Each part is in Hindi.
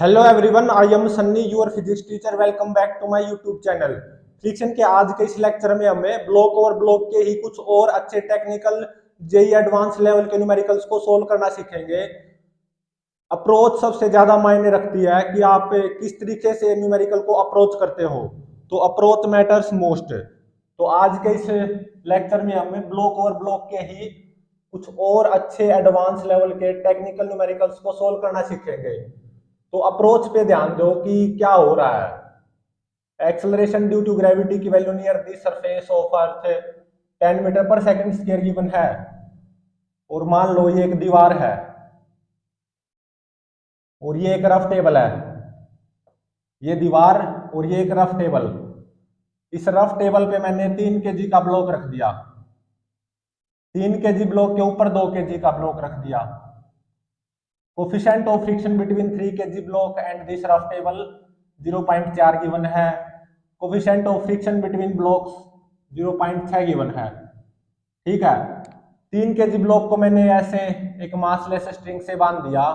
Hello everyone, I am Sunny your physics teacher. Welcome back to my YouTube channel. Friction के आज के इस लेक्चर में हमें ब्लॉक और ब्लॉक के ही कुछ और अच्छे टेक्निकल जेई एडवांस लेवल के न्यूमेरिकल्स को सोल्व करना सीखेंगे। अप्रोच सबसे ज्यादा मायने रखती है कि आप किस तरीके से न्यूमेरिकल को अप्रोच करते हो, तो अप्रोच मैटर्स मोस्ट। तो आज के इस लेक्चर में हमें ब्लॉक और ब्लॉक के ही कुछ और अच्छे एडवांस लेवल के टेक्निकल न्यूमेरिकल्स को सोल्व करना सीखेंगे। तो अप्रोच पे ध्यान दो कि क्या हो रहा है। एक्सेलरेशन ड्यू टू ग्रेविटी की value near the surface of earth 10 metre पर सेकंड स्क्वायर गिवन है, और मान लो ये एक दीवार है और ये एक रफ टेबल है। ये दीवार और ये एक रफ टेबल। इस रफ टेबल पे मैंने 3 kg का ब्लॉक रख दिया। 3 kg ब्लॉक के ऊपर 2 kg का ब्लॉक रख दिया। Coefficient of friction between 3 kg block and this rough table 0.4 given है। Coefficient of friction between blocks 0.6 given है। ठीक है, 3 kg ब्लॉक को मैंने ऐसे एक मासलेस स्ट्रिंग से बांध दिया।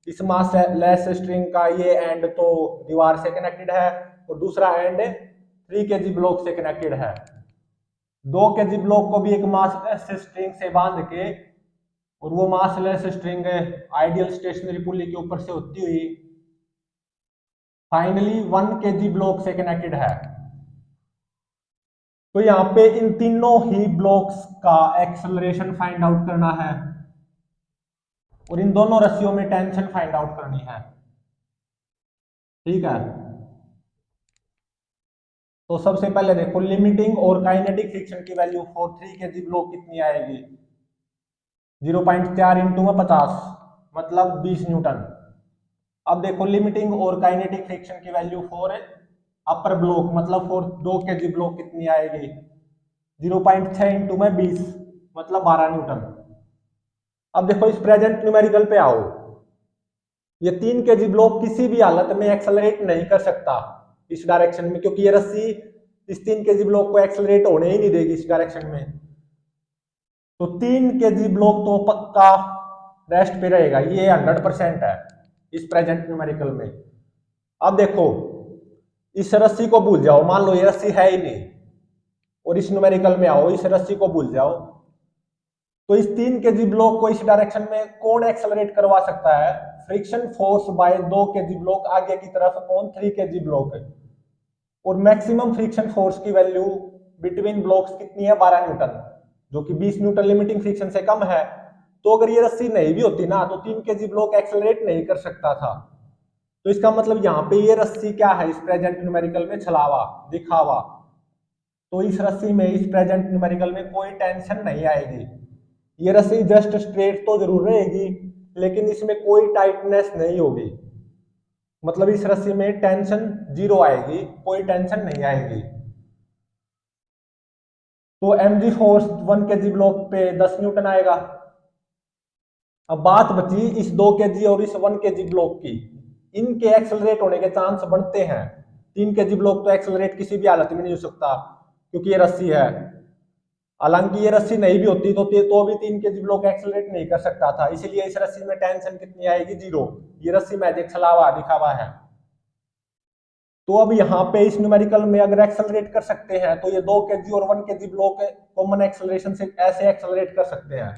इस मासलेस स्ट्रिंग का ये एंड तो दीवार से कनेक्टेड है और दूसरा एंड 3 kg ब्लॉक से कनेक्टेड है। 2 kg ब्लॉक को भी एक मासलेस स्ट्रिंग से बांध के, और वो मासलेस स्ट्रिंग आइडियल स्टेशनरी पुली के ऊपर से होती हुई फाइनली 1 kg ब्लॉक से कनेक्टेड है। तो यहाँ पे इन तीनों ही ब्लॉक्स का एक्सेलरेशन फाइंड आउट करना है और इन दोनों रस्सियों में टेंशन फाइंड आउट करनी है। ठीक है, तो सबसे पहले देखो लिमिटिंग और काइनेटिक फ्रिक्शन की वैल्यू फॉर 3 kg ब्लॉक कितनी आएगी। 0.4 इंटू में 50 मतलब 20 न्यूटन। अब देखो लिमिटिंग और काइनेटिक फ्रिक्शन की वैल्यू फॉर अपर ब्लॉक मतलब फॉर 2 kg ब्लॉक कितनी आएगी। 0.6 इंटू में 20 मतलब 12 न्यूटन। अब देखो इस प्रेजेंट न्यूमेरिकल पे आओ। ये 3 kg ब्लॉक किसी भी हालत में एक्सेलरेट नहीं कर सकता इस डायरेक्शन में, क्योंकि ये रस्सी इस 3 kg ब्लॉक को एक्सेलरेट होने ही नहीं देगी इस डायरेक्शन में। तो 3 kg ब्लॉक तो पक्का रेस्ट पे रहेगा, ये 100% है इस प्रेजेंट न्यूमेरिकल में। अब देखो इस रस्सी को भूल जाओ, मान लो ये रस्सी है ही नहीं, और इस न्यूमेरिकल में आओ, इस रस्सी को भूल जाओ। तो इस 3 kg ब्लॉक को इस डायरेक्शन में कौन एक्सेलरेट करवा सकता है। Friction force by 2 kg block आगे की तरफ ऑन 3 kg ब्लॉक। और मैक्सिमम फ्रिक्शन फोर्स की वैल्यू बिटवीन ब्लॉक्स कितनी है, 12 न्यूटन, जो कि 20 न्यूटन लिमिटिंग फ्रिक्शन से कम है। तो अगर ये रस्सी नहीं भी होती ना, तो 3 kg ब्लॉक एक्सेलरेट नहीं कर सकता था। तो इसका मतलब यहाँ पे ये रस्सी क्या है, इस प्रेजेंट न्यूमेरिकल में छलावा, दिखावा। तो इस रस्सी में, इस प्रेजेंट न्यूमेरिकल में कोई टेंशन नहीं आएगी। ये रस्सी जस्ट स्ट्रेट तो जरूर रहेगी, लेकिन इसमें कोई टाइटनेस नहीं होगी। मतलब इस रस्सी में टेंशन 0 आएगी, कोई टेंशन नहीं आएगी। तो mg फोर्स 1 kg ब्लॉक पे 10 न्यूटन आएगा। अब बात बची इस 2 kg और इस 1 kg ब्लॉक की। इनके एक्सेलरेट होने के चांस बनते हैं। 3 kg ब्लॉक तो एक्सेलरेट किसी भी हालत में नहीं हो सकता, क्योंकि ये रस्सी है। हालांकि ये रस्सी नहीं भी होती तो भी 3 kg ब्लॉक एक्सेलरेट नहीं कर सकता था, इसलिए इस रस्सी में टेंशन कितनी आएगी, 0। ये रस्सी मैजिक छलावा दिखावा है। तो अब यहाँ पे इस न्यूमेरिकल में अगर एक्सेलरेट कर सकते हैं, तो ये 2 kg और 1 kg ब्लॉक कॉमन एक्सेलरेशन से ऐसे एक्सेलरेट कर सकते हैं।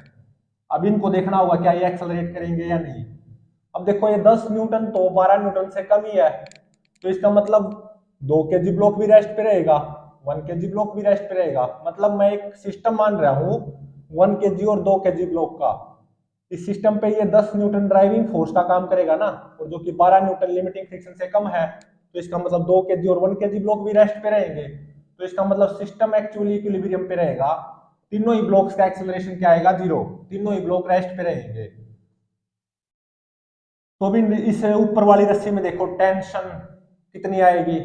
अब इनको देखना होगा क्या ये एक्सेलरेट करेंगे या नहीं। अब देखो ये 10 न्यूटन तो 12 न्यूटन से कम ही है, तो इसका मतलब 2 kg ब्लॉक भी रेस्ट पे रहेगा, 1 kg ब्लॉक भी रेस्ट पे रहेगा। मतलब मैं एक सिस्टम मान रहा हूँ 1 kg और 2 kg ब्लॉक का। इस सिस्टम पे ये 10 न्यूटन ड्राइविंग फोर्स का काम करेगा ना, और जो कि 12 न्यूटन लिमिटिंग फ्रिक्शन से कम है। तो इसका मतलब 2 kg और 1 kg ब्लॉक भी रेस्ट पे रहेंगे। तो इसका मतलब सिस्टम एक्चुअली इक्विलिब्रियम पे रहेगा। तीनों ही ब्लॉक्स का एक्सेलरेशन क्या आएगा, 0। तीनों ही ब्लॉक रेस्ट पे रहेंगे। तो भी इस ऊपर वाली रस्सी में देखो टेंशन कितनी आएगी,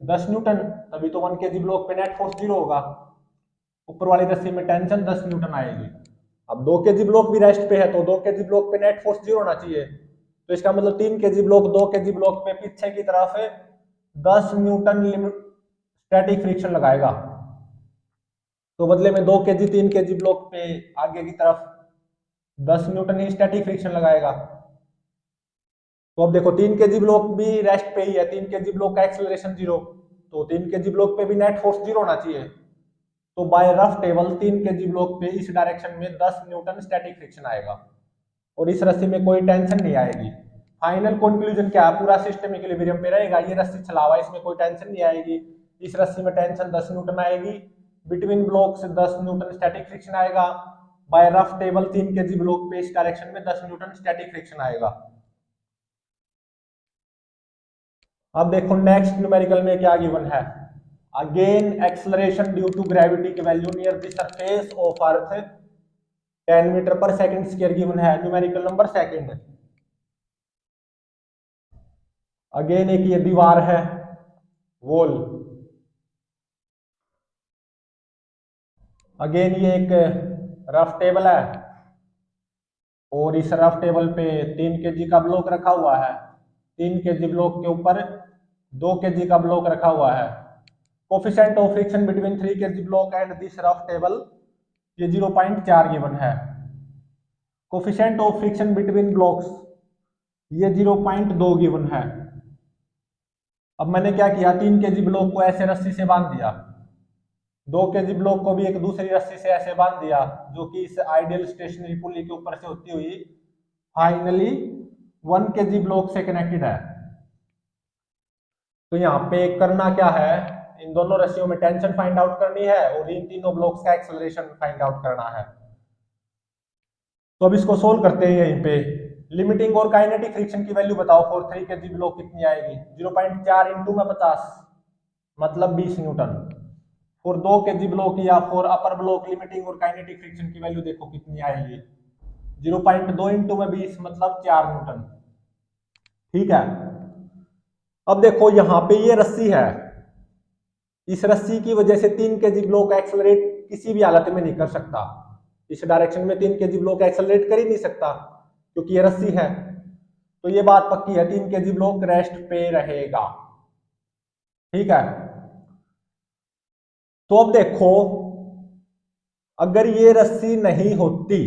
10 न्यूटन, तभी तो 1 kg ब्लॉक पे नेट फोर्स 0 होगा। ऊपर वाली रस्सी में टेंशन 10 न्यूटन आएगी। अब 2 kg ब्लॉक भी रेस्ट पे है, तो 2 kg ब्लॉक पे नेट फोर्स 0 होना चाहिए। तो इसका मतलब 3 kg ब्लॉक 2 kg ब्लॉक पे पीछे की तरफ 10 न्यूटन स्टैटिक फ्रिक्शन लगाएगा। तो बदले में 2 kg 3 kg ब्लॉक पे आगे की तरफ 10 न्यूटन ही स्टैटिक फ्रिक्शन लगाएगा। तो अब देखो 3 kg ब्लॉक भी रेस्ट पे ही है, 3 kg ब्लॉक का एक्सेलरेशन 0, तो 3 kg ब्लॉक पे भी नेट फोर्स 0 होना चाहिए। तो by rough table 3 kg block पे इस डायरेक्शन में 10 न्यूटन स्टैटिक फ्रिक्शन आएगा और इस रस्सी में कोई टेंशन नहीं आएगी। फाइनल कंक्लूजन क्या है, पूरा सिस्टम इक्विलिब्रियम पे रहेगा, ये रस्सी चला हुआ है, इसमें कोई टेंशन नहीं आएगी। इस रस्सी में टेंशन 10 न्यूटन आएगी, between blocks 10 newton static friction आएगा। By rough table 3 kg block पे इस डायरेक्शन में 10 न्यूटन स्टैटिक फ्रिक्शन आएगा। अब देखो नेक्स्ट न्यूमेरिकल में क्या गिवन है, again acceleration due to gravity की value near the surface of earth 10 metre पर सेकंड स्क्वायर गिवन है। न्यूमेरिकल नंबर सेकंड, अगेन एक ये दीवार है, वॉल, अगेन ये एक रफ टेबल है और इस रफ टेबल पे 3 kg का ब्लॉक रखा हुआ है, 3 kg ब्लॉक के ऊपर 2 kg का ब्लॉक रखा हुआ है। Coefficient of friction between 3 kg block and this rough table ये 0.4 गिवन है। Coefficient of friction between blocks ये 0.2 गिवन है। अब मैंने क्या किया, 3 kg ब्लॉक को ऐसे रस्सी से बांध दिया, 2 kg ब्लॉक को भी एक दूसरी रस्सी से ऐसे बांध दिया जो कि इस आइडियल स्टेशनरी पुली के ऊपर से होती हुई फाइनली 1 kg ब्लॉक से कनेक्टेड है। तो यहाँ पे करना क्या है, इन दोनों रस्सियों में टेंशन फाइंड आउट करनी है और इन तीनों ब्लॉक्स का एक्सेलरेशन फाइंड आउट करना है। तो अब इसको सोल्व करते हैं। यहीं पे लिमिटिंग और काइनेटिक फ्रिक्शन की वैल्यू बताओ फॉर 3 kg ब्लॉक कितनी आएगी, 0.4 इंटू में 50 मतलब 20 न्यूटन। फॉर 2 kg ब्लॉक या फॉर अपर ब्लॉक लिमिटिंग और काइनेटिक फ्रिक्शन की वैल्यू देखो कितनी आएगी, 0.2 इंटू में 20 मतलब 4 न्यूटन। ठीक है, अब देखो यहाँ पे ये रस्सी है, इस रस्सी की वजह से 3 kg ब्लॉक एक्सेलरेट किसी भी हालत में नहीं कर सकता, इस डायरेक्शन में 3 kg ब्लॉक एक्सेलरेट कर ही नहीं सकता क्योंकि ये रस्सी है। तो ये बात पक्की है, 3 kg ब्लॉक रेस्ट पे रहेगा। ठीक है, तो अब देखो अगर ये रस्सी नहीं होती,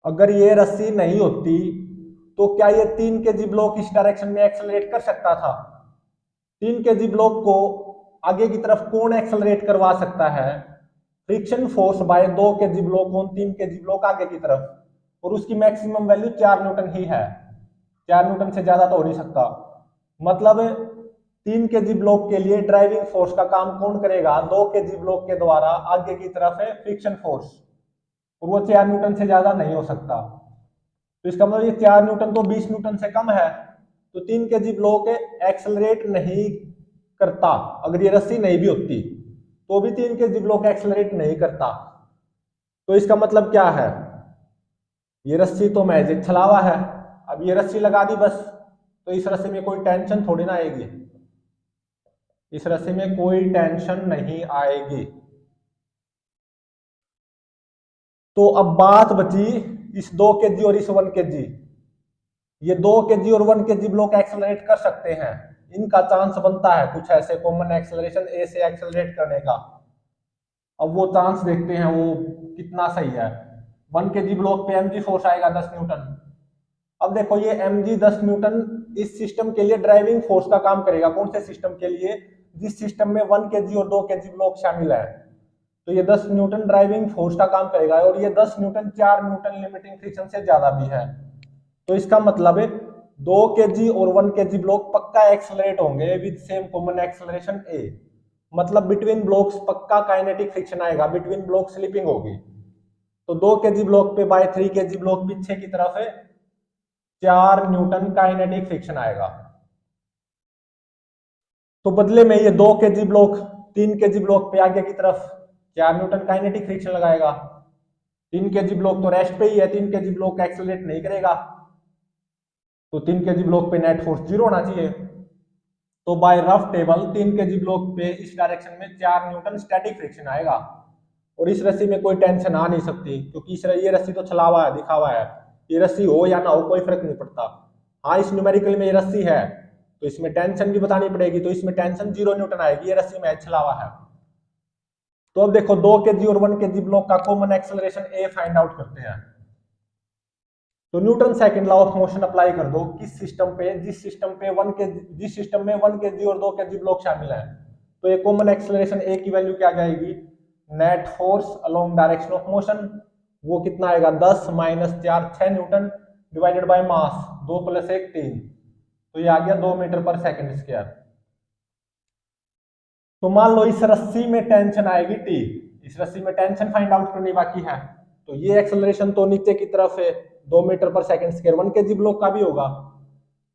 अगर ये रस्सी नहीं होती तो क्या ये 3 kg ब्लॉक इस डायरेक्शन में एक्सेलरेट कर सकता था? 3 kg ब्लॉक को आगे की तरफ कौन एक्सेलरेट करवा सकता है? Friction force by 2 kg block on 3 kg block आगे की तरफ, और उसकी मैक्सिमम वैल्यू 4 न्यूटन ही है, 4 न्यूटन से ज्यादा तो हो नहीं सकता। मतलब 3 kg ब्लॉक के लिए ड्राइविंग फोर्स का काम कौन करेगा? 2 kg ब्लॉक के द्वारा आगे की तरफ है फ्रिक्शन फोर्स, और वो 4 न्यूटन से ज्यादा नहीं हो सकता। तो इसका मतलब ये 4 न्यूटन तो 20 न्यूटन से कम है, तो 3 kg ब्लॉक एक्सेलरेट नहीं करता। अगर ये रस्सी नहीं भी होती तो भी 3 kg ब्लॉक एक्सेलरेट नहीं करता। तो इसका मतलब क्या है, ये रस्सी तो मैजिक छलावा है। अब ये रस्सी लगा दी बस, तो इस रस्सी में कोई टेंशन थोड़ी ना आएगी, इस रस्सी में कोई टेंशन नहीं आएगी। तो अब बात बची इस 2 kg और इस 1 kg, ये 2 kg और 1 kg ब्लॉक एक्सेलरेट कर सकते हैं, इनका चांस बनता है कुछ ऐसे कॉमन एक्सेलरेशन ए से एक्सेलरेट करने का। अब वो चांस देखते हैं वो कितना सही है। 1 kg ब्लॉक पे mg फोर्स आएगा 10 न्यूटन। अब देखो ये mg 10 न्यूटन इस सिस्टम के लिए ड्राइविंग फोर्स का काम करेगा। कौन से सिस्टम के लिए? जिस सिस्टम में 1 kg और 2 kg ब्लॉक शामिल है। तो ये 10 न्यूटन ड्राइविंग फोर्स का काम करेगा, और ये 10 न्यूटन 4 न्यूटन लिमिटिंग फ्रिक्शन से ज्यादा भी है। तो इसका मतलब है 2 kg और 1 kg ब्लॉक पक्का एक्सेलरेट होंगे विद सेम कॉमन एक्सेलरेशन ए, मतलब बिटवीन ब्लॉक्स पक्का काइनेटिक फ्रिक्शन आएगा, बिटवीन ब्लॉक स्लिपिंग होगी। तो 2 kg ब्लॉक पे बाय 3 kg ब्लॉक पीछे की तरफ है 4 न्यूटन काइनेटिक फ्रिक्शन आएगा। तो बदले में ये 2 kg ब्लॉक 3 kg ब्लॉक पे आगे की तरफ 4 न्यूटन काइनेटिक फ्रिक्शन लगाएगा। 3 kg ब्लॉक तो रेस्ट पे ही है, 3 kg ब्लॉक एक्सेलरेट नहीं करेगा, तो 3 kg ब्लॉक पे नेट फोर्स 0 होना चाहिए। तो by rough table 3 kg block पे इस डायरेक्शन में 4 न्यूटन स्टैटिक फ्रिक्शन आएगा, और इस रस्सी में कोई टेंशन आ नहीं सकती क्योंकि ये रस्सी तो छलावा है, दिखावा है। ये रस्सी हो या ना हो कोई फर्क नहीं पड़ता। हाँ, इस न्यूमेरिकल में ये रस्सी है तो इसमें टेंशन भी बतानी पड़ेगी, तो इसमें टेंशन 0 न्यूटन आएगी, ये रस्सी में छलावा है। तो अब देखो 2 kg और 1 kg ब्लॉक का कॉमन एक्सेलरेशन ए फाइंड आउट करते हैं। तो Newton second law of motion apply कर दो किस सिस्टम पे, जिस सिस्टम में 1 kg और 2 kg ब्लॉक शामिल है। तो ये कॉमन एक्सेलरेशन ए की वैल्यू क्या आ जाएगी, net force along direction of motion, वो कितना आएगा 10 minus 4 6 Newton divided by mass 2 + 1 3, तो ये आ गया 2 मीटर पर सेकंड स्क्वायर। तो मान लो इस रस्सी में टेंशन आएगी टी, इस रस्सी में टेंशन फाइंड आउट करनी बाकी है। तो ये एक्सेलरेशन तो नीचे की तरफ है 2 मीटर पर सेकंड स्क्वायर 1 kg ब्लॉक का भी होगा।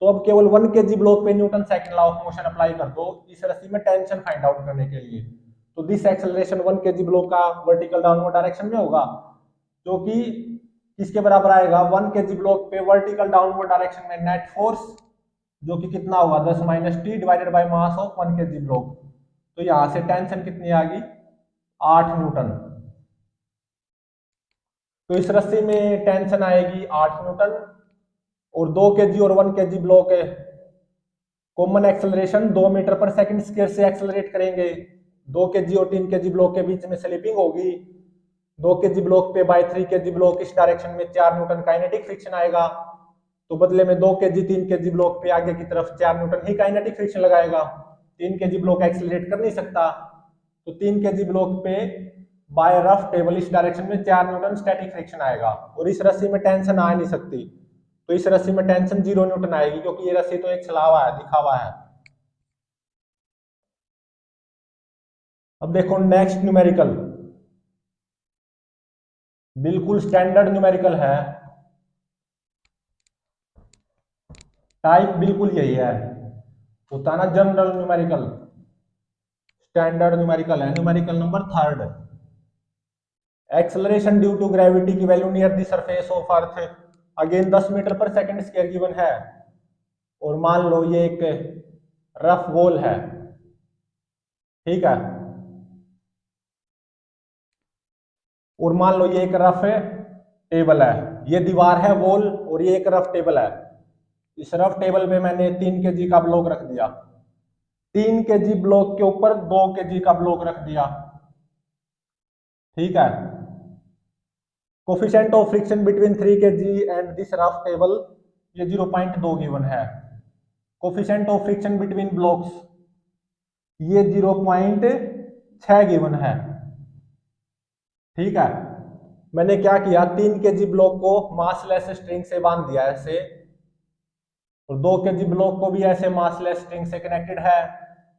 तो अब केवल 1 kg ब्लॉक पे Newton second law of motion apply कर दो इस रस्सी में टेंशन फाइंड आउट करने के लिए। तो दिस एक्सेलरेशन 1 kg ब्लॉक का वर्टिकल डाउनवर्ड डायरेक्शन में होगा, जो कि किसके बराबर आएगा 1 kg ब्लॉक पे वर्टिकल डाउनवर्ड डायरेक्शन में नेट फोर्स, जो कि कितना होगा 10 minus T divided by mass of 1 kg block. तो यहां से टेंशन कितनी आ गई 8 न्यूटन। तो इस रस्सी में टेंशन आएगी 8 न्यूटन और 2 kg और 1 kg ब्लॉक है, कॉमन एक्सेलरेशन 2 मीटर पर सेकंड स्क्वायर से एक्सेलरेट करेंगे। 2 kg और 3 kg ब्लॉक के बीच में स्लिपिंग होगी, 2 kg ब्लॉक पे बाय 3 kg ब्लॉक इस डायरेक्शन में 4 न्यूटन काइनेटिक फ्रिक्शन आएगा। तो बदले में 2 kg 3 kg ब्लॉक पे आगे की तरफ 4 न्यूटन ही काइनेटिक फ्रिक्शन लगाएगा। 3 kg ब्लॉक एक्सेलरेट कर नहीं सकता, तो 3 kg ब्लॉक पे बाय रफ टेबल इस डायरेक्शन में 4 न्यूटन स्टैटिक फ्रिक्शन आएगा। और इस रस्सी में टेंशन आ नहीं सकती, तो इस रस्सी में टेंशन 0 न्यूटन आएगी, क्योंकि ये रस्सी तो एक छलावा है, दिखावा है। अब देखो नेक्स्ट न्यूमेरिकल, बिल्कुल स्टैंडर्ड न्यूमेरिकल है, टाइप बिल्कुल यही है, होता ना जनरल न्यूमेरिकल, स्टैंडर्ड न्यूमेरिकल है, numerical number 3rd। Acceleration due to gravity की value near the surface of earth, again 10 metre पर सेकंड स्क्वायर गिवन है। और मान लो ये एक रफ वॉल है, ठीक है, और मान लो ये एक रफ टेबल है, ये दीवार है वॉल और ये एक रफ टेबल है। इस रफ टेबल पे मैंने 3 kg का ब्लॉक रख दिया, 3 kg ब्लॉक के ऊपर 2 kg का ब्लॉक रख दिया, ठीक है। Coefficient of friction between 3 kg and this rough table ये 0.2 गिवन है। Coefficient of friction between blocks ये 0.6 गिवन है, ठीक है। मैंने क्या किया 3 kg ब्लॉक को मासलेस स्ट्रिंग से बांध दिया ऐसे, और 2 kg ब्लॉक को भी ऐसे मासलेस स्ट्रिंग से कनेक्टेड है,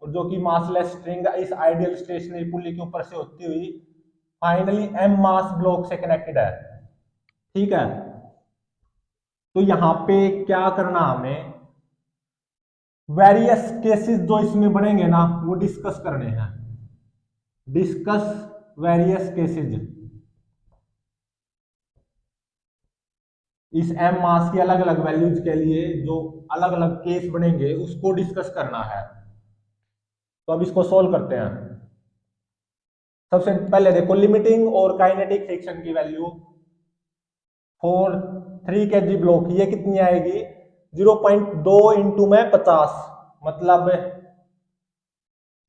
और जो कि मासलेस स्ट्रिंग इस आइडियल स्टेशनरी पुली के ऊपर से होती हुई फाइनली m मास ब्लॉक से कनेक्टेड है, ठीक है। तो यहां पे क्या करना हमें, वेरियस केसेस जो इसमें बनेंगे ना वो डिस्कस करने हैं, डिस्कस वेरियस केसेस, इस m मास की अलग अलग वैल्यूज के लिए जो अलग अलग केस बनेंगे उसको डिस्कस करना है। तो अब इसको सॉल्व करते हैं। सबसे पहले देखो लिमिटिंग और काइनेटिक फ्रिक्शन की वैल्यू फॉर 3 kg ब्लॉक ये कितनी आएगी 0.2 इंटू में 50 मतलब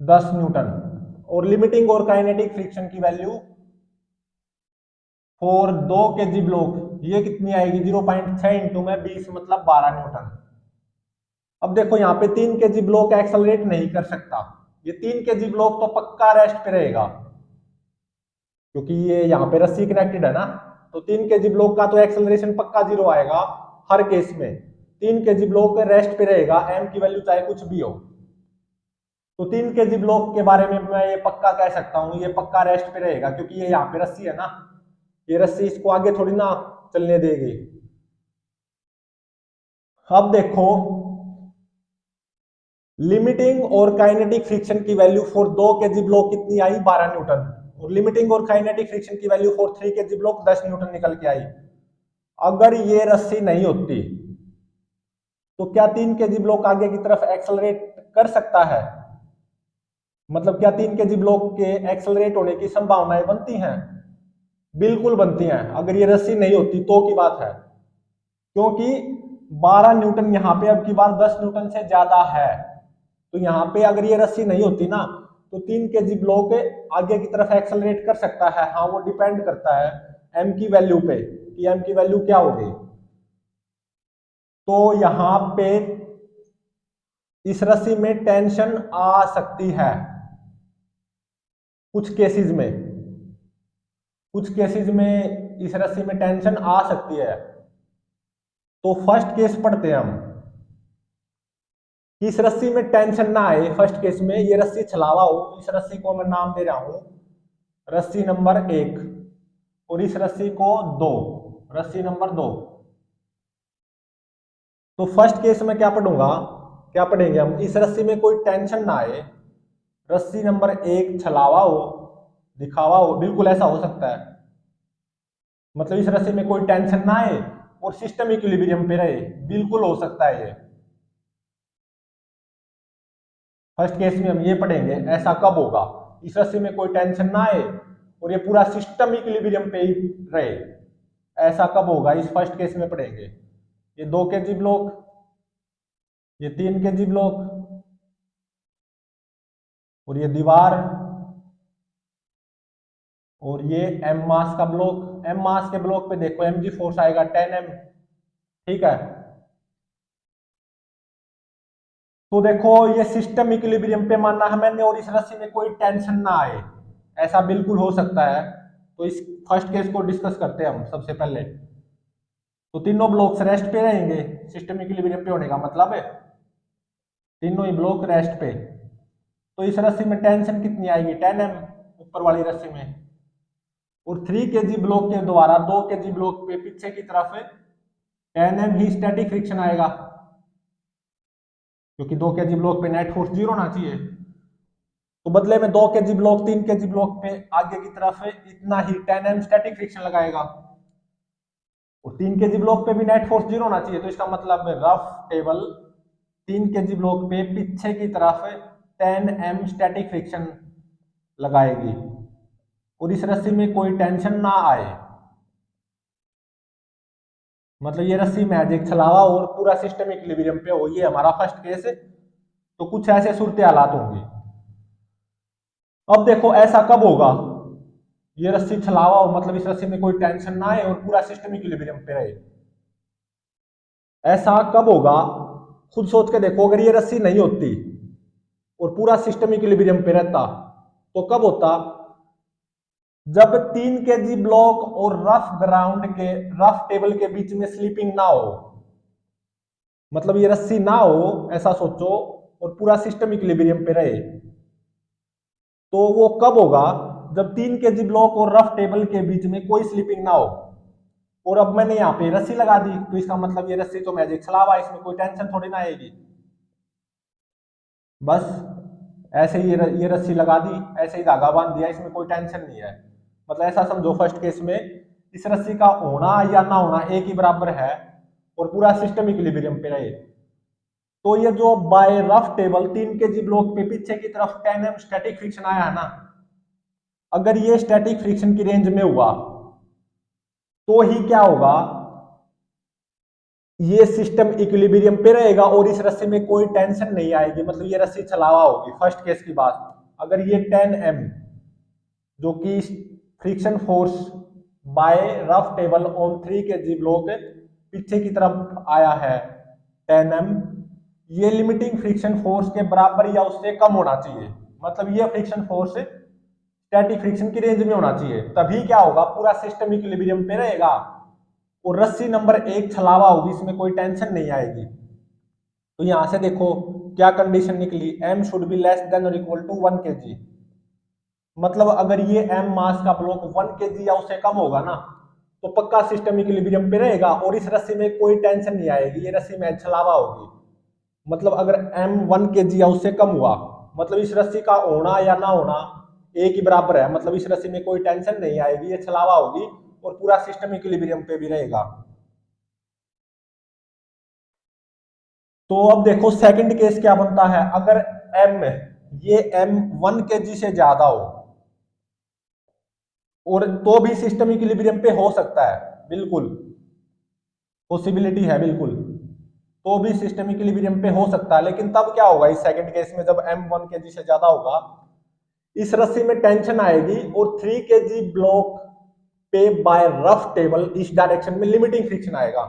10 न्यूटन, और लिमिटिंग और काइनेटिक फ्रिक्शन की वैल्यू फॉर 2 kg ब्लॉक ये कितनी आएगी 0.6 इंटू में 20 मतलब 12 न्यूटन। अब देखो यहाँ पे 3 kg ब्लॉक एक्सेलरेट नहीं कर सकता, ये 3 kg ब्लॉक तो पक्का रेस्ट पे रहेगा, क्योंकि ये यहाँ पे रस्सी कनेक्टेड है ना। तो 3 kg ब्लॉक का तो एक्सेलरेशन पक्का 0 आएगा हर केस में, 3 kg ब्लॉक रेस्ट पे रहेगा, m की वैल्यू चाहे कुछ भी हो। तो 3 kg ब्लॉक के बारे में मैं ये पक्का कह सकता हूँ, ये पक्का रेस्ट पे रहेगा, क्योंकि ये यहाँ पे रस्सी है ना, ये रस्सी इसको आगे थोड़ी ना चलने देगी। अब देखो लिमिटिंग और काइनेटिक फ्रिक्शन की वैल्यू फॉर 2 kg ब्लॉक कितनी आई 12 न्यूटन, और लिमिटिंग और काइनेटिक फ्रिक्शन की value for 3 kg block 10 Newton निकल के आई। अगर ये रस्सी नहीं होती तो क्या 3 kg ब्लॉक आगे की तरफ एक्सेलरेट कर सकता है, मतलब क्या 3 kg ब्लॉक के एक्सेलरेट होने की संभावनाएं बनती हैं, बिल्कुल बनती हैं। अगर ये रस्सी नहीं होती तो की बात है, क्योंकि 12 न्यूटन यहाँ पे अब की बार 10 न्यूटन से ज्यादा है। तो यहाँ पे अगर ये रस्सी नहीं होती ना तो 3 kg ब्लॉक आगे की तरफ एक्सेलरेट कर सकता है। हाँ वो डिपेंड करता है m की वैल्यू पे कि m की वैल्यू क्या होगी। तो यहां पे इस रस्सी में टेंशन आ सकती है कुछ केसेस में, इस रस्सी में टेंशन आ सकती है। तो फर्स्ट केस पढ़ते हैं हम कि इस रस्सी में टेंशन ना आए। फर्स्ट केस में ये रस्सी छलावा हो, इस रस्सी को मैं नाम दे रहा हूं रस्सी नंबर 1 और इस रस्सी को 2, रस्सी नंबर 2। तो फर्स्ट केस में क्या पढ़ेंगे हम, इस रस्सी में कोई टेंशन ना आए, रस्सी नंबर 1 छलावा हो, दिखावा हो, बिल्कुल ऐसा हो सकता है। मतलब इस रस्सी में कोई टेंशन ना आए और सिस्टम इक्विलिब्रियम पे रहे, बिल्कुल हो सकता है ये। फर्स्ट केस में हम ये पढ़ेंगे ऐसा कब होगा, इस रस्सी में कोई टेंशन ना आए और ये पूरा सिस्टम इक्विलिब्रियम पे ही रहे, ऐसा कब होगा, इस फर्स्ट केस में पढ़ेंगे। ये 2 kg ब्लॉक, ये 3 kg ब्लॉक और ये दीवार और ये m मास का ब्लॉक। m मास के ब्लॉक पे देखो mg फोर्स आएगा 10m, ठीक है। तो देखो ये सिस्टम इक्विलिब्रियम पे मानना है मैंने और इस रस्सी में कोई टेंशन ना आए, ऐसा बिल्कुल हो सकता है। तो इस फर्स्ट केस को डिस्कस करते हैं हम सबसे पहले। तो तीनों ब्लॉक्स रेस्ट पे रहेंगे, सिस्टम इक्विलिब्रियम पे होने का मतलब है तीनों ही ब्लॉक रेस्ट पे। तो इस रस्सी में टेंशन कितनी आएगी 10m ऊपर वाली रस्सी में, और 3 kg ब्लॉक के द्वारा 2 kg ब्लॉक पे पीछे की तरफ 10m ही स्टैटिक फ्रिक्शन आएगा, क्योंकि 2 kg ब्लॉक पे नेट फोर्स 0 होना चाहिए। तो बदले में 2 kg ब्लॉक 3 kg ब्लॉक पे आगे की तरफ इतना ही 10m स्टैटिक फ्रिक्शन लगाएगा, और 3 kg ब्लॉक पे भी नेट फोर्स 0 होना चाहिए। तो इसका मतलब रफ टेबल 3 kg ब्लॉक पे पीछे की तरफ 10m स्टैटिक फ्रिक्शन लगाएगी और इस रस्सी में कोई टेंशन ना आए। मतलब ये रस्सी मैजिक छलावा और पूरा सिस्टम इक्विलिब्रियम पे हो, ये हमारा फर्स्ट केस है। तो कुछ ऐसे सूरत हालात होंगे। अब देखो ऐसा कब होगा, ये रस्सी छलावा हो मतलब इस रस्सी में कोई टेंशन ना आए और पूरा सिस्टम इक्विलिब्रियम पे रहे, ऐसा कब होगा। खुद सोच के देखो, अगर ये रस्सी नहीं होती और पूरा सिस्टम इक्विलिब्रियम पे रहता तो कब होता, जब 3 kg ब्लॉक और रफ टेबल के बीच में स्लिपिंग ना हो, मतलब ये रस्सी ना हो ऐसा सोचो और पूरा सिस्टम इक्विलिब्रियम पे रहे। तो वो कब होगा, जब 3 kg ब्लॉक और रफ टेबल के बीच में कोई स्लिपिंग ना हो। और अब मैंने यहाँ पे रस्सी लगा दी, तो इसका मतलब ये रस्सी तो मैजिक छलावा, इसमें कोई टेंशन थोड़ी ना आएगी। बस ऐसे ही ये रस्सी लगा दी, ऐसे ही धागा बांध दिया, इसमें कोई टेंशन नहीं है। मतलब ऐसा समझो फर्स्ट केस में इस रस्सी का होना या ना होना एक ही बराबर है और पूरा सिस्टम इक्विलिब्रियम पे रहे। तो ये जो by rough table 3 kg block पे पीछे की तरफ 10m स्टैटिक फ्रिक्शन आया है ना, अगर ये स्टैटिक फ्रिक्शन की रेंज में हुआ तो ही क्या होगा, ये सिस्टम इक्विलिब्रियम पे रहेगा और इस रस्सी में कोई टेंशन नहीं आएगी, मतलब ये रस्सी छलावा होगी। फर्स्ट केस की बात, अगर ये 10m जो कि friction force by rough table on 3 kg block पीछे की तरफ आया है 10m, ये लिमिटिंग फ्रिक्शन फोर्स के बराबर या उससे कम होना चाहिए। मतलब ये फ्रिक्शन फोर्स स्टैटिक फ्रिक्शन की रेंज में होना चाहिए, तभी क्या होगा, पूरा सिस्टम इक्विलिब्रियम पे रहेगा और रस्सी नंबर 1 छलावा होगी, इसमें कोई टेंशन नहीं आएगी। तो यहां से देखो क्या कंडीशन निकली, m should be less than और इक्वल टू 1 kg। मतलब अगर ये m मास का ब्लॉक 1 kg या उससे कम होगा ना, तो पक्का सिस्टम इक्विलिब्रियम पे रहेगा और इस रस्सी में कोई टेंशन नहीं आएगी, ये रस्सी में छलावा होगी। मतलब अगर m 1 kg या उससे कम हुआ, मतलब इस रस्सी का होना या ना होना एक ही बराबर है, मतलब इस रस्सी में कोई टेंशन नहीं आएगी, ये छलावा होगी और पूरा सिस्टम इक्विलिब्रियम पे भी रहेगा। तो अब देखो सेकंड केस क्या बनता है, अगर m ये m 1 kg से ज्यादा हो और तो भी सिस्टम इक्विलिब्रियम पे हो सकता है, बिल्कुल पॉसिबिलिटी है, बिल्कुल तो भी सिस्टम इक्विलिब्रियम पे हो सकता है। लेकिन तब क्या होगा इस सेकंड केस में, जब m 1 kg से ज्यादा होगा, इस रस्सी में टेंशन आएगी और 3 kg ब्लॉक पे बाय रफ टेबल इस डायरेक्शन में लिमिटिंग फ्रिक्शन आएगा।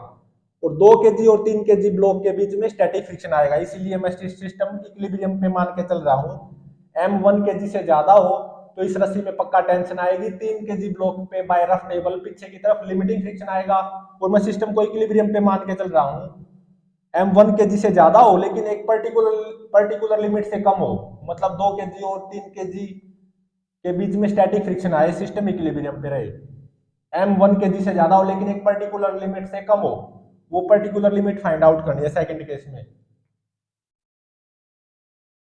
और 2 kg और 3 kg ब्लॉक के बीच में स्टैटिक फ्रिक्शन आएगा, इसीलिए मैं सिस्टम इक्विलिब्रियम पे मान के चल रहा हूँ। m 1 kg से ज्यादा हो तो इस रस्सी में पक्का टेंशन आएगी, 3 kg ब्लॉक पे बाय रफ टेबल पीछे की तरफ लिमिटिंग फ्रिक्शन आएगा। और मैं सिस्टम को इक्विलिब्रियम पे मान के चल रहा हूँ, m 1 kg से ज्यादा हो लेकिन एक पर्टिकुलर लिमिट से कम हो, मतलब 2 kg और 3 kg के बीच में स्टैटिक फ्रिक्शन आए, सिस्टम इक्विलिब्रियम पे रहे। m 1 kg से ज्यादा हो लेकिन एक पर्टिकुलर लिमिट से कम हो, वो पर्टिकुलर लिमिट फाइंड आउट करनी है सेकंड केस में।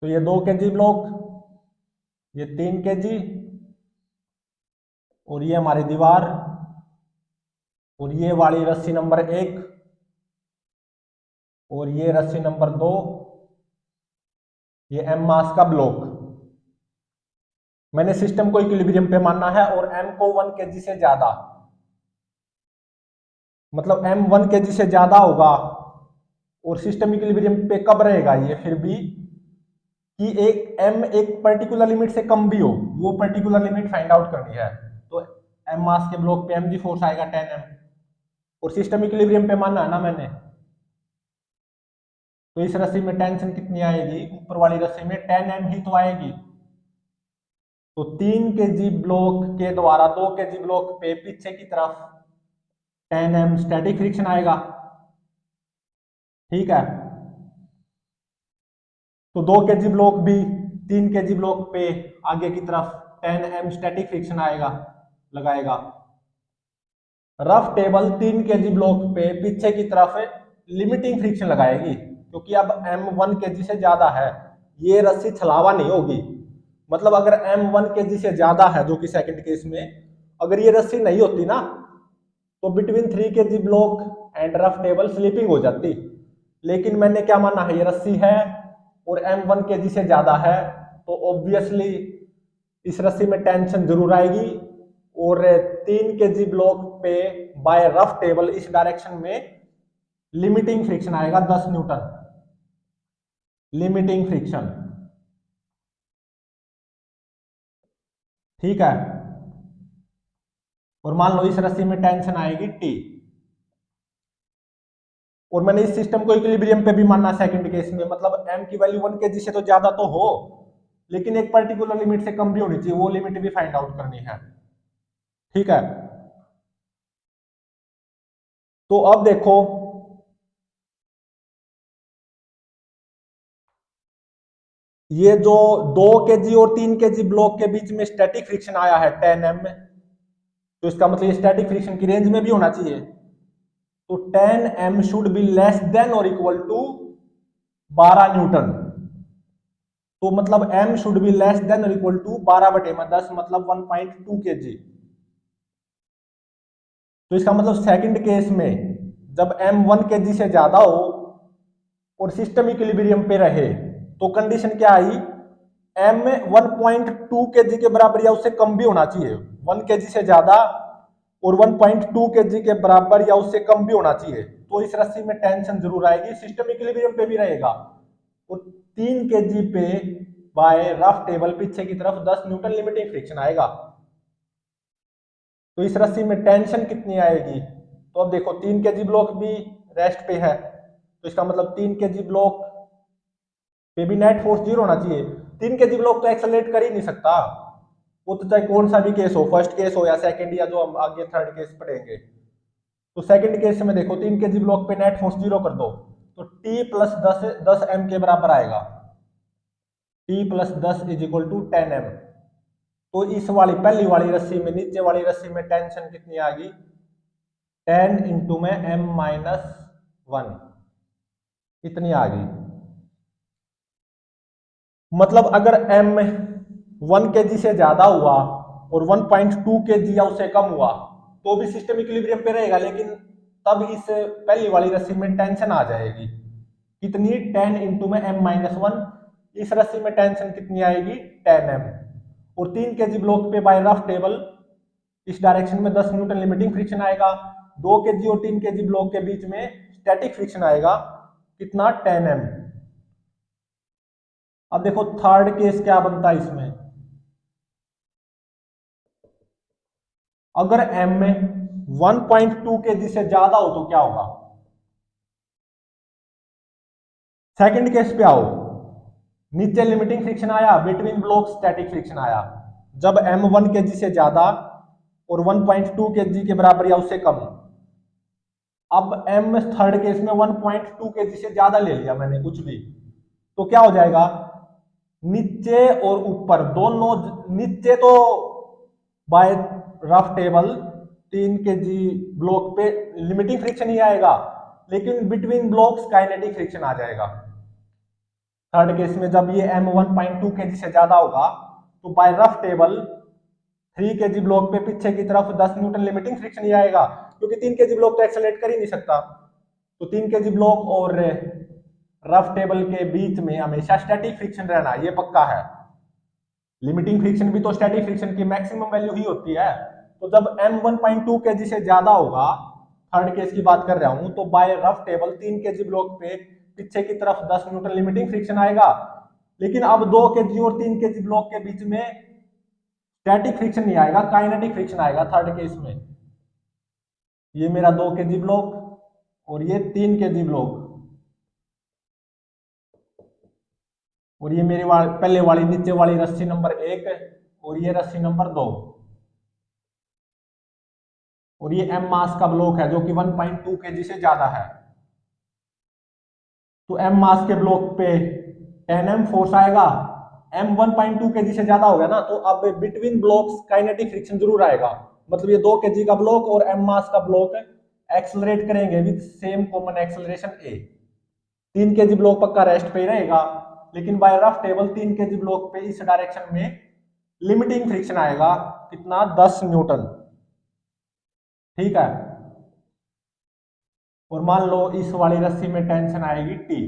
तो ये 2 kg ब्लॉक, ये 3 kg, और ये हमारी दीवार, और ये वाली रस्सी नंबर 1, और ये रस्सी नंबर 2, ये m मास का ब्लॉक। मैंने सिस्टम को इक्विलिब्रियम पे मानना है और m को 1 kg से ज्यादा, मतलब m 1 kg से ज्यादा होगा और सिस्टम इक्विलिब्रियम पे कब रहेगा ये, फिर भी कि एक m एक पर्टिकुलर लिमिट से कम भी हो, वो पर्टिकुलर लिमिट फाइंड आउट करनी है। तो m मास के ब्लॉक पे mg फोर्स आएगा 10m, और सिस्टम इक्विलिब्रियम पे मानना है ना मैंने, तो इस रस्सी में टेंशन कितनी आएगी, ऊपर वाली रस्सी में 10m ही तो आएगी। तो 3 kg ब्लॉक के द्वारा 2 kg ब्लॉक पे पीछे की तरफ 10m स्टैटिक फ्रिक्शन आएगा, ठीक है। तो 2 kg ब्लॉक भी 3 kg ब्लॉक पे आगे की तरफ 10m स्टैटिक फ्रिक्शन आएगा, लगाएगा। रफ टेबल 3 kg ब्लॉक पे पीछे की तरफ लिमिटिंग फ्रिक्शन लगाएगी, क्योंकि अब m 1 kg से ज्यादा है, ये रस्सी छलावा नहीं होगी। मतलब अगर m 1 kg से ज्यादा है, जो कि सेकंड केस में अगर ये रस्सी नहीं होती ना, तो between 3 kg block and rough table slipping हो जाती। लेकिन मैंने क्या माना है, ये रस्सी है और m 1 kg से ज्यादा है, तो ऑब्वियसली इस रस्सी में टेंशन जरूर आएगी, और 3 kg ब्लॉक पे बाय रफ टेबल इस डायरेक्शन में लिमिटिंग फ्रिक्शन आएगा 10 न्यूटन, लिमिटिंग फ्रिक्शन, ठीक है। और मान लो इस रस्सी में टेंशन आएगी T, और मैंने इस सिस्टम को इक्विलिब्रियम पे भी मानना सेकंड केस में, मतलब m की वैल्यू 1 kg से तो ज्यादा तो हो लेकिन एक पर्टिकुलर लिमिट से कम भी होनी चाहिए, वो लिमिट भी फाइंड आउट करनी है, ठीक है। तो अब देखो, ये जो 2 kg और 3 kg ब्लॉक के बीच में स्टैटिक फ्रिक्शन आया है 10m, तो इसका मतलब ये स्टैटिक फ्रिक्शन की रेंज में भी होना चाहिए। तो 10m should be less than और इक्वल टू 12 न्यूटन। तो मतलब m should be less than और इक्वल टू 12/10, मतलब 1.2 kg। तो इसका मतलब सेकंड केस में जब m 1 kg से ज्यादा हो और सिस्टम इक्विलिब्रियम पे रहे, तो कंडीशन क्या आई, m 1.2 kg के बराबर या उससे कम भी होना चाहिए, 1 kg से ज्यादा और 1.2 kg के बराबर या उससे कम भी होना चाहिए, तो इस रस्सी में टेंशन जरूर आएगी, सिस्टम इक्विलिब्रियम पे भी रहेगा। और 3 kg पे बाय रफ टेबल पीछे की तरफ 10 न्यूटन लिमिटिंग फ्रिक्शन आएगा। तो इस रस्सी में टेंशन कितनी आएगी, तो अब देखो 3 kg ब्लॉक भी रेस्ट पे है, तो इसका मतलब 3 kg ब्लॉक पे भी नेट फोर्स 0 होना चाहिए। 3 kg ब्लॉक तो एक्सेलरेट कर ही नहीं सकता, वो तो चाहे कौन सा भी केस हो, फर्स्ट केस हो या सेकंड या जो हम आगे थर्ड केस पढ़ेंगे। तो सेकंड केस में देखो 3 kg ब्लॉक पे नेट फोर्स 0 कर दो, तो T प्लस 10 m के बराबर आएगा, T plus 10 is equal to 10m। तो इस वाली पहली वाली रस्सी में, नीचे वाली रस्सी में टेंशन कितनी आ गई, 10 इंटू में m-1, इतनी आ गई। मतलब अगर m 1 kg से ज्यादा हुआ और 1.2 kg या उससे कम हुआ तो भी सिस्टम इक्विलिब्रियम पे रहेगा, लेकिन तब इस पहली वाली रस्सी में टेंशन आ जाएगी कितनी, 10 इंटू में m-1। इस रस्सी में टेंशन कितनी आएगी, 10m। और 3 kg ब्लॉक पे बाय रफ टेबल इस डायरेक्शन में 10 न्यूटन लिमिटिंग फ्रिक्शन आएगा। 2 kg और 3 kg ब्लॉक के बीच में स्टैटिक फ्रिक्शन आएगा कितना, 10m। अब देखो थर्ड केस क्या बनता है इसमें, अगर m में 1.2 kg से ज्यादा हो तो क्या होगा, सेकंड केस पे आओ, नीचे लिमिटिंग फ्रिक्शन आया, बिटवीन ब्लॉक स्टैटिक फ्रिक्शन आया। जब m 1 kg से ज्यादा और 1.2 kg के बराबर या उससे कम। अब m थर्ड केस में 1.2 kg से ज्यादा ले लिया मैंने कुछ भी, तो क्या हो जाएगा, नीचे और ऊपर दोनों, नीचे तो by rough table 3 kg block पे लिमिटिंग फ्रिक्शन ही आएगा, लेकिन बिटवीन ब्लॉक्स काइनेटिक फ्रिक्शन आ जाएगा। थर्ड केस में जब ये m 1.2 kg से ज्यादा होगा तो by rough table 3 kg block पे पीछे की तरफ 10 न्यूटन लिमिटिंग फ्रिक्शन ही आएगा, क्योंकि 3 kg ब्लॉक तो एक्सेलरेट कर ही नहीं सकता। तो 3 kg ब्लॉक और रफ टेबल के बीच में हमेशा स्टैटिक फ्रिक्शन रहना, ये पक्का है। लिमिटिंग फ्रिक्शन भी तो स्टैटिक फ्रिक्शन की मैक्सिमम वैल्यू ही होती है। तो जब m 1.2 kg से ज्यादा होगा, थर्ड केस की बात कर रहा हूं, तो by rough table 3 kg block पे पीछे की तरफ 10 न्यूटन लिमिटिंग फ्रिक्शन आएगा, लेकिन अब 2 kg और 3 kg ब्लॉक के बीच में स्टैटिक फ्रिक्शन नहीं आएगा, काइनेटिक फ्रिक्शन आएगा थर्ड केस में। ये मेरा 2 kg ब्लॉक और ये 3 kg ब्लॉक, और ये मेरी पहले वाली नीचे वाली रस्सी नंबर 1 और ये रस्सी नंबर 2, और ये m मास का ब्लॉक है जो कि 1.2 kg से ज्यादा है। तो m मास के ब्लॉक पे 10m फोर्स आएगा, m 1.2 kg से ज्यादा हो गया ना, तो अब बिटवीन ब्लॉक्स काइनेटिक फ्रिक्शन जरूर आएगा। मतलब ये 2 kg का ब्लॉक और m मास का ब्लॉक एक्सेलरेट करेंगे with same common acceleration a। 3 kg block पक्का रेस्ट पे ही रहेगा, लेकिन by rough table 3 kg block पे इस डायरेक्शन में लिमिटिंग फ्रिक्शन आएगा, कितना, 10 न्यूटन। ठीक है, और मान लो इस वाली रस्सी में टेंशन आएगी T,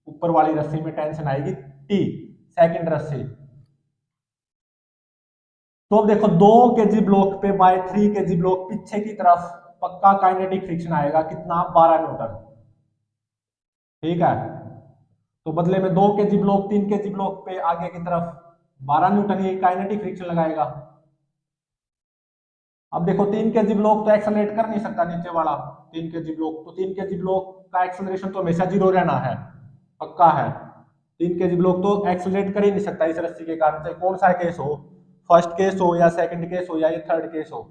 ऊपर वाली रस्सी में टेंशन आएगी T, सेकंड रस्सी। तो अब देखो 2 kg ब्लॉक पे बाय 3 kg ब्लॉक पीछे की तरफ पक्का काइनेटिक फ्रिक्शन आएगा, कितना, 12 न्यूटन। ठीक है, तो बदले में 2 kg ब्लॉक 3 kg ब्लॉक पे आगे की तरफ 12 न्यूटन ये काइनेटिक फ्रिक्शन लगाएगा। अब देखो 3 kg ब्लॉक तो एक्सेलरेट कर नहीं सकता नीचे वाला 3 kg ब्लॉक, तो 3 kg ब्लॉक का एक्सेलरेशन तो हमेशा जीरो रहना है, पक्का है। 3 kg ब्लॉक तो एक्सेलरेट कर ही नहीं सकता इस रस्सी के कारण, चाहे कौन सा केस हो, फर्स्ट केस हो या सेकंड केस हो या ये थर्ड केस हो।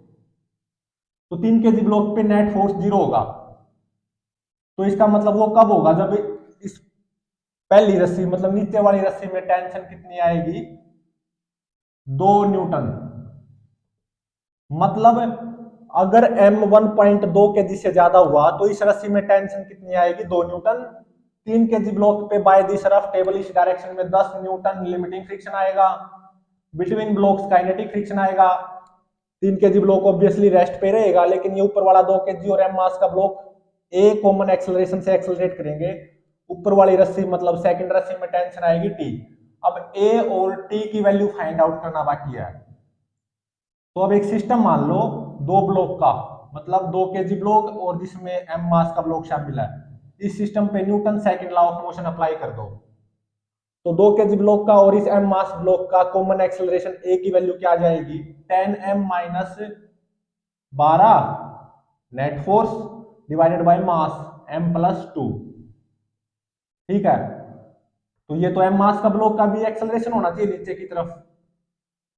तो 3 kg ब्लॉक पे नेट फोर्स जीरो होगा। तो इसका मतलब वो कब होगा, जब इस पहली रस्सी मतलब नीचे वाली रस्सी में टेंशन कितनी आएगी, 2 न्यूटन। मतलब अगर m 1.2 kg से ज्यादा हुआ तो इस रस्सी में टेंशन कितनी आएगी, 2 न्यूटन। 3 kg ब्लॉक पे बाय दिस रफ टेबल इस डायरेक्शन में 10 न्यूटन लिमिटिंग फ्रिक्शन आएगा, बिटवीन ब्लॉक्स काइनेटिक फ्रिक्शन आएगा। 3 kg ब्लॉक ऑब्वियसली रेस्ट पे रहेगा, लेकिन ये ऊपर वाला 2 kg और m मास का ब्लॉक a कॉमन एक्सेलरेशन से एक्सेलरेट करेंगे। ऊपर वाली रस्सी मतलब सेकंड रस्सी में टेंशन आएगी T। अब a और T की वैल्यू फाइंड आउट करना बाकी है। तो अब एक सिस्टम मान लो 2 ब्लॉक का, मतलब 2 kg ब्लॉक और जिसमें m मास का ब्लॉक शामिल है। इस सिस्टम पे Newton second law of motion apply कर दो। तो 2 kg ब्लॉक का और इस m मास ब्लॉक का कॉमन एक्सेलरेशन a की वैल्यू क्या आ जाएगी, 10m minus 12 net force divided by mass m plus 2। ठीक है, तो ये तो m मास का ब्लॉक का भी एक्सेलरेशन होना चाहिए नीचे की तरफ।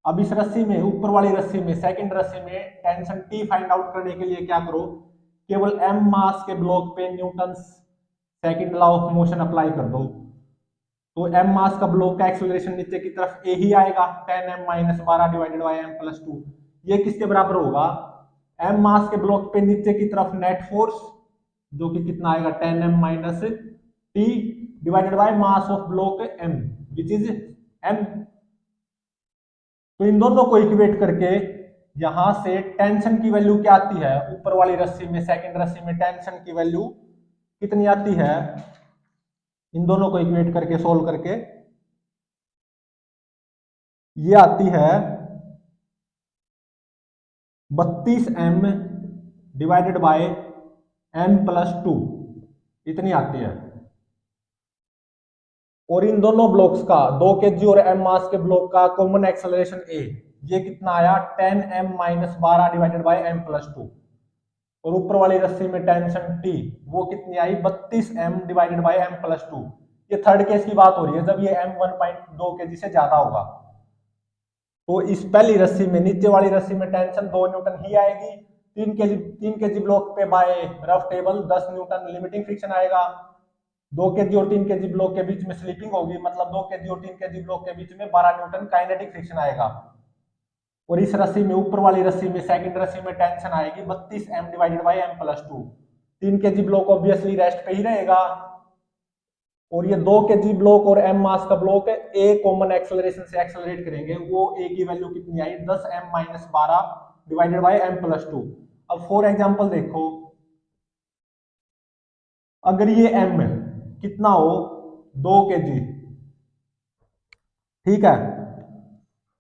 अब इस रस्सी में, ऊपर वाली रस्सी में, सेकंड रस्सी में टेंशन T फाइंड आउट करने के लिए क्या करो, केवल m मास के ब्लॉक पे Newton second law of motion apply कर दो। तो m मास का ब्लॉक का एक्सेलरेशन नीचे की तरफ a ही आएगा, 10m minus 12 divided by m plus 2। ये किसके बराबर होगा, m मास के ब्लॉक पे नीचे की तरफ नेट फोर्स जो कि कितना आएगा, 10m minus t divided by mass of block m which is m। तो इन दोनों को इक्वेट करके यहां से टेंशन की वैल्यू क्या आती है, ऊपर वाली रस्सी में, सेकंड रस्सी में टेंशन की वैल्यू कितनी आती है, इन दोनों को इक्वेट करके सोल्व करके ये आती है 32m divided by m plus 2, इतनी आती है। और इन दोनों ब्लॉक्स का 2 kg और m मास के ब्लॉक का कॉमन एक्सेलरेशन a, ये कितना आया, 10m minus 12 divided by m plus 2। और ऊपर वाली रस्सी में टेंशन T वो कितनी आई, 32m divided by m plus 2। ये थर्ड केस की बात हो रही है जब ये m 1.2 kg से ज्यादा होगा। तो इस पहली रस्सी में, नीचे वाली रस्सी में टेंशन 2 न्यूटन ही आएगी। 3 केजी ब्लॉक पे by rough table 10 newton limiting friction आएगा। 2 केजी और 3 केजी ब्लॉक के बीच में स्लिपिंग होगी, मतलब 2 केजी और 3 केजी ब्लॉक के बीच में 12 न्यूटन काइनेटिक फ्रिक्शन आएगा। और इस रस्सी में, ऊपर वाली रस्सी में, सेकंड रस्सी में टेंशन आएगी 32 m divided by m+2। 3 KG block obviously rest पे ही रहेगा। और ये 2 केजी ब्लॉक और m मास का ब्लॉक है, ए कॉमन एक्सेलरेशन से एक्सेलरेट करेंगे, वो ए की वैल्यू कितनी आई, 10m-12 डिवाइडेड बाई m+2। अब फॉर एग्जांपल देखो, अगर ये m कितना हो, 2 kg, ठीक है,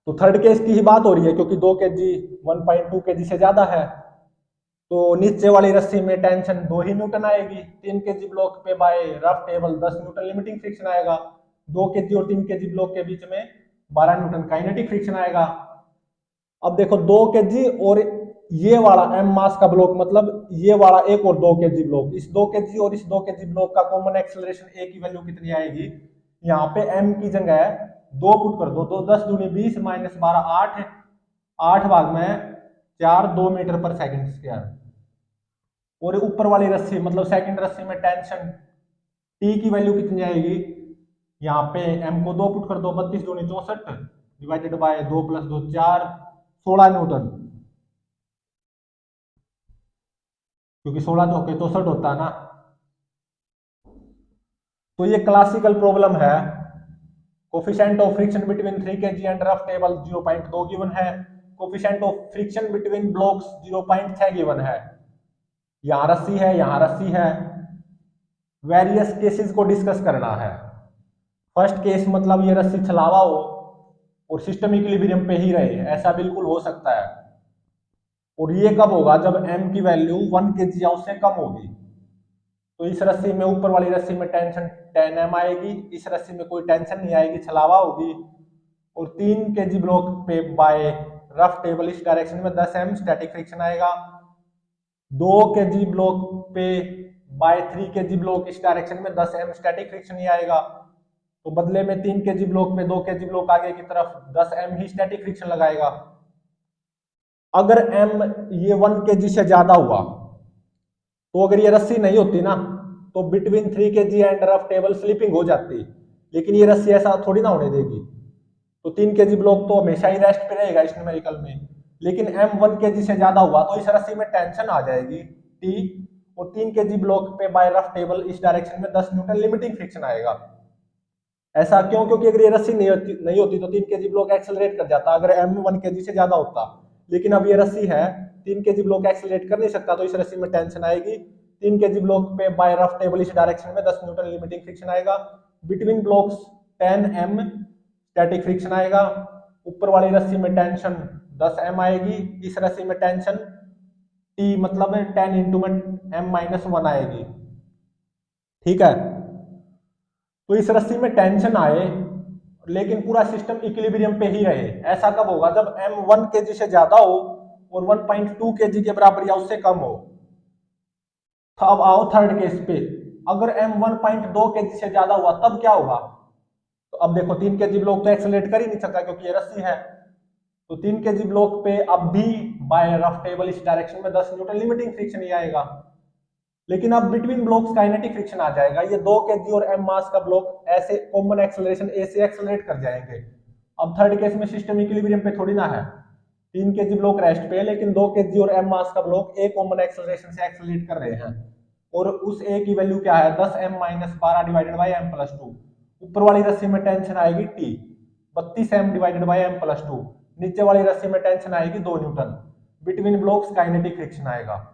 तो थर्ड केस की ही बात हो रही है क्योंकि 2 kg 1.2 kg से ज्यादा है। तो नीचे वाली रस्सी में टेंशन 2 ही न्यूटन आएगी। 3 केजी ब्लॉक पे by rough table 10 newton limiting friction आएगा। 2 केजी और 3 केजी ब्लॉक के बीच में 12 न्यूटन काइनेटिक फ्रिक्शन आएगा। अब देखो 2 केजी और ये वाला m मास का ब्लॉक, मतलब ये वाला एक और 2 केजी ब्लॉक, इस 2 केजी और इस 2 केजी ब्लॉक का कॉमन एक्सेलरेशन a की वैल्यू कितनी आएगी, यहाँ पे m की जगह 2 पुट कर दो, तो 10 दूनी 20 माइनस 12 8, 8 भाग में 4, 2 मीटर पर सेकंड स्क्वायर। और ऊपर वाली रस्सी, मतलब सेकंड रस्सी में टेंशन t की वैल्यू कितनी आएगी, यहाँ पे m को 2 पुट कर दो, 32 दूनी 64 डिवाइडेड बाय 2 + 2 4, 16 न्यूटन, क्योंकि 16 चौके 64 होता है ना। तो ये क्लासिकल प्रॉब्लम है। Coefficient of friction between 3 kg and rough table 0.2 given है। Coefficient of friction between blocks 0.6 given है। यहाँ रस्सी है, यहाँ रस्सी है। वेरियस केसेस को डिस्कस करना है। फर्स्ट केस मतलब ये रस्सी छलावा हो और सिस्टम इक्विलिब्रियम पे ही रहे, ऐसा बिल्कुल हो सकता है। और ये कब होगा, जब m की वैल्यू 1 kg या उससे कम होगी। तो इस रस्सी में, ऊपर वाली रस्सी में टेंशन 10m आएगी, इस रस्सी में कोई टेंशन नहीं आएगी, छलावा होगी। और 3 केजी ब्लॉक पे बाय रफ टेबल इस डायरेक्शन में 10m स्टैटिक फ्रिक्शन आएगा। 2 केजी ब्लॉक पे बाय 3 केजी ब्लॉक इस डायरेक्शन में 10m स्टैटिक फ्रिक्शन ही आएगा। तो बदले में 3 केजी ब्लॉक पे 2 केजी ब्लॉक आगे की तरफ 10m ही स्टैटिक फ्रिक्शन लगाएगा। अगर m ये 1 kg से ज्यादा हुआ, तो अगर ये रस्सी नहीं होती ना, तो between 3 kg and rough table slipping हो जाती। लेकिन ये रस्सी ऐसा थोड़ी ना होने देगी। तो 3 केजी ब्लॉक तो हमेशा ही रेस्ट पे रहेगा इस न्यूमेरिकल में। लेकिन m 1 kg से ज्यादा हुआ तो इस रस्सी में टेंशन आ जाएगी T, और 3 केजी ब्लॉक पे बाय रफ टेबल इस डायरेक्शन में 10 न्यूटन लिमिटिंग फ्रिक्शन आएगा। ऐसा क्यों? क्योंकि अगर ये रस्सी नहीं होती तो 3 केजी ब्लॉक एक्सेलरेट कर जाता अगर m 1 kg से ज्यादा होता। लेकिन अब ये रस्सी है, 3 केजी ब्लॉक एक्सेलरेट कर नहीं सकता, तो इस रस्सी में टेंशन आएगी। 3 केजी ब्लॉक पे बाय रफ टेबल इस डायरेक्शन में 10 न्यूटन लिमिटिंग फ्रिक्शन आएगा। Between blocks 10m static friction आएगा। ऊपर वाली रस्सी में टेंशन 10m आएगी, इस रस्सी में टेंशन T मतलब 10 इंटू m-1 आएगी। ठीक है, तो इस रस्सी में टेंशन आए लेकिन पूरा सिस्टम इक्विलिब्रियम पे ही रहे। ऐसा कब होगा, जब m 1 kg से ज्यादा हो और 1.2 kg के बराबर या उससे कम हो। तो अब आओ थर्ड केस पे, अगर m 1.2 kg से ज्यादा हुआ तब क्या होगा। तो अब देखो 3 केजी ब्लॉक तो एक्सेलरेट कर ही नहीं सकता क्योंकि ये रस्सी है। तो 3 केजी ब्लॉक पे अब भी बाय रफ टेबल इस डायरेक्शन में 10 न्यूटन लिमिटिंग फ्रिक्शन ही आएगा। लेकिन अब बिटवीन ब्लॉक्स काइनेटिक फ्रिक्शन आ जाएगा। ये 2 केजी और m मास का ब्लॉक ऐसे कॉमन एक्सेलरेशन a से एक्सेलरेट कर जाएंगे। अब थर्ड केस में सिस्टम इक्विलिब्रियम पे थोड़ी ना है, 3 केजी ब्लॉक रेस्ट पे है, लेकिन 2 केजी और m मास का ब्लॉक a कॉमन एक्सेलरेशन से एक्सेलरेट कर रहे हैं। और उस a की वैल्यू क्या है, 10m-12 डिवाइडेड बाई m+2। ऊपर वाली रस्सी में टेंशन आएगी T, 32m divided by m+2। नीचे वाली रस्सी में टेंशन आएगी 2 Newton. Between blocks kinetic friction आएगा।